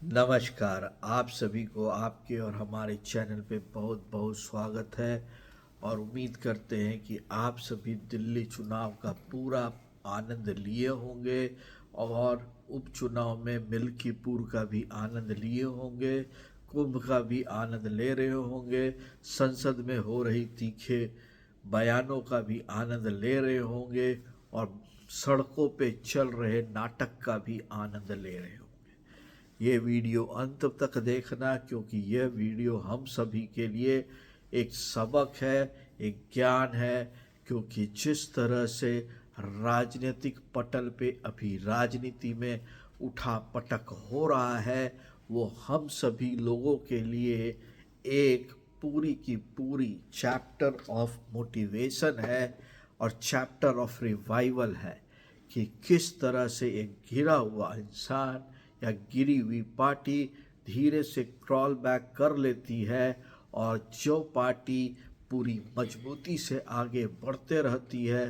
नमस्कार। आप सभी को आपके और हमारे चैनल पे बहुत बहुत स्वागत है और उम्मीद करते हैं कि आप सभी दिल्ली चुनाव का पूरा आनंद लिए होंगे और उपचुनाव में मिल्कीपुर का भी आनंद लिए होंगे, कुंभ का भी आनंद ले रहे होंगे, संसद में हो रही तीखे बयानों का भी आनंद ले रहे होंगे और सड़कों पे चल रहे नाटक का भी आनंद ले रहे होंगे। ये वीडियो अंत तक देखना, क्योंकि यह वीडियो हम सभी के लिए एक सबक है, एक ज्ञान है। क्योंकि जिस तरह से राजनीतिक पटल पे अभी राजनीति में उठा पटक हो रहा है, वो हम सभी लोगों के लिए एक पूरी की पूरी चैप्टर ऑफ मोटिवेशन है और चैप्टर ऑफ रिवाइवल है कि किस तरह से एक गिरा हुआ इंसान या गिरी हुई पार्टी धीरे से क्रॉल बैक कर लेती है और जो पार्टी पूरी मजबूती से आगे बढ़ते रहती है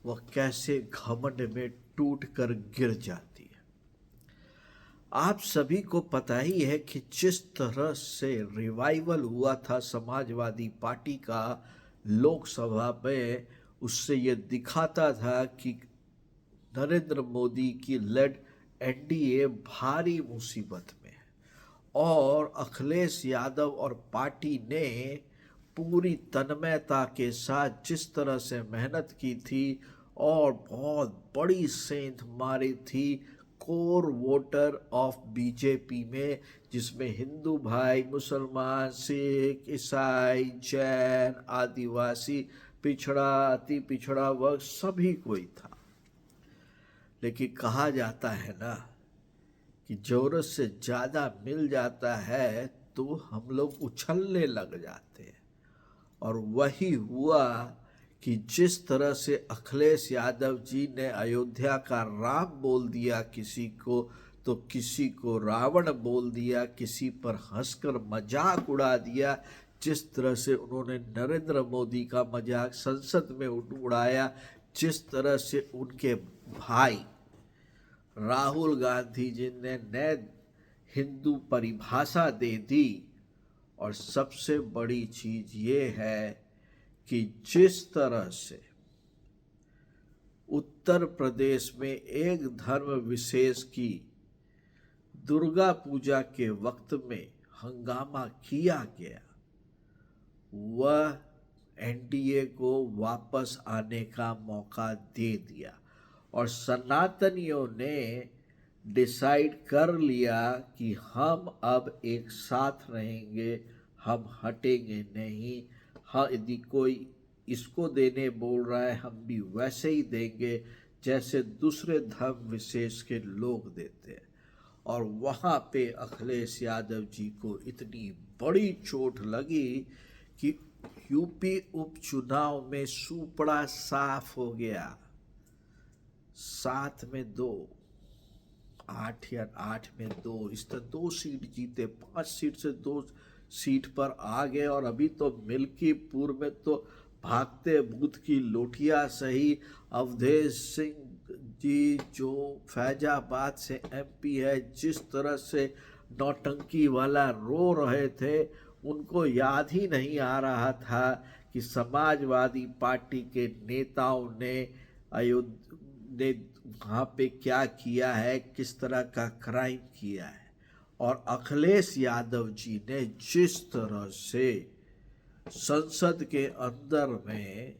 वह कैसे घमंड में टूट कर गिर जाती है। आप सभी को पता ही है कि जिस तरह से रिवाइवल हुआ था समाजवादी पार्टी का लोकसभा में, उससे यह दिखाता था कि नरेंद्र मोदी की लेड एनडीए भारी मुसीबत में है और अखिलेश यादव और पार्टी ने पूरी तन्मयता के साथ जिस तरह से मेहनत की थी और बहुत बड़ी सेंध मारी थी कोर वोटर ऑफ बीजेपी में, जिसमें हिंदू भाई, मुसलमान, सिख, ईसाई, जैन, आदिवासी, पिछड़ा, अति पिछड़ा वर्ग सभी कोई था। लेकिन कहा जाता है ना कि ज़रूरत से ज़्यादा मिल जाता है तो हम लोग उछलने लग जाते हैं। और वही हुआ कि जिस तरह से अखिलेश यादव जी ने अयोध्या का राम बोल दिया किसी को, तो किसी को रावण बोल दिया, किसी पर हंसकर मजाक उड़ा दिया। जिस तरह से उन्होंने नरेंद्र मोदी का मजाक संसद में उड़ाया, जिस तरह से उनके भाई राहुल गांधी जी ने नए हिंदू परिभाषा दे दी। और सबसे बड़ी चीज ये है कि जिस तरह से उत्तर प्रदेश में एक धर्म विशेष की दुर्गा पूजा के वक्त में हंगामा किया गया, वह एनडीए को वापस आने का मौका दे दिया और सनातनियों ने डिसाइड कर लिया कि हम अब एक साथ रहेंगे, हम हटेंगे नहीं। हाँ, यदि कोई इसको देने बोल रहा है हम भी वैसे ही देंगे जैसे दूसरे धर्म विशेष के लोग देते हैं। और वहाँ पे अखिलेश यादव जी को इतनी बड़ी चोट लगी कि यूपी उपचुनाव में सुपड़ा साफ हो गया। 7 में 2, 8 या 8 में 2, इस तरह 2 सीट जीते, 5 सीट से 2 सीट पर आ गए। और अभी तो मिल्कीपुर में तो भागते भूत की लोटिया सही अवधेश सिंह जी जो फैजाबाद से एमपी है, जिस तरह से नौटंकी वाला रो रहे थे, उनको याद ही नहीं आ रहा था कि समाजवादी पार्टी के नेताओं ने अयोध्या ने वहाँ पे क्या किया है, किस तरह का क्राइम किया है। और अखिलेश यादव जी ने जिस तरह से संसद के अंदर में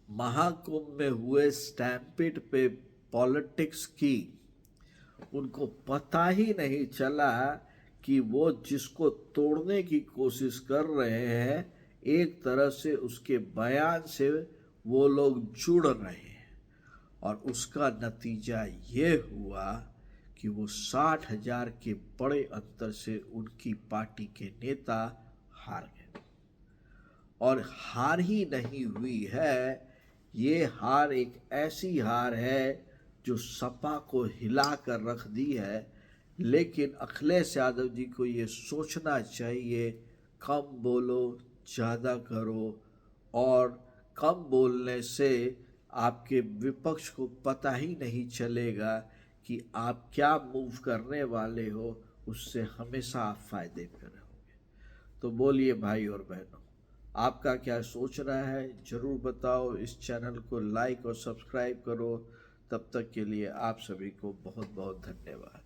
महाकुंभ में हुए स्टैम्पिड पे पॉलिटिक्स की, उनको पता ही नहीं चला कि वो जिसको तोड़ने की कोशिश कर रहे हैं, एक तरह से उसके बयान से वो लोग जुड़ रहे हैं। और उसका नतीजा ये हुआ कि वो 60,000 के बड़े अंतर से उनकी पार्टी के नेता हार गए। और हार ही नहीं हुई है, ये हार एक ऐसी हार है जो सपा को हिला कर रख दी है। लेकिन अखिलेश यादव जी को ये सोचना चाहिए, कम बोलो ज़्यादा करो। और कम बोलने से आपके विपक्ष को पता ही नहीं चलेगा कि आप क्या मूव करने वाले हो, उससे हमेशा आप फायदे में रहोगे। तो बोलिए भाई और बहनों, आपका क्या सोचना है ज़रूर बताओ। इस चैनल को लाइक और सब्सक्राइब करो। तब तक के लिए आप सभी को बहुत बहुत धन्यवाद।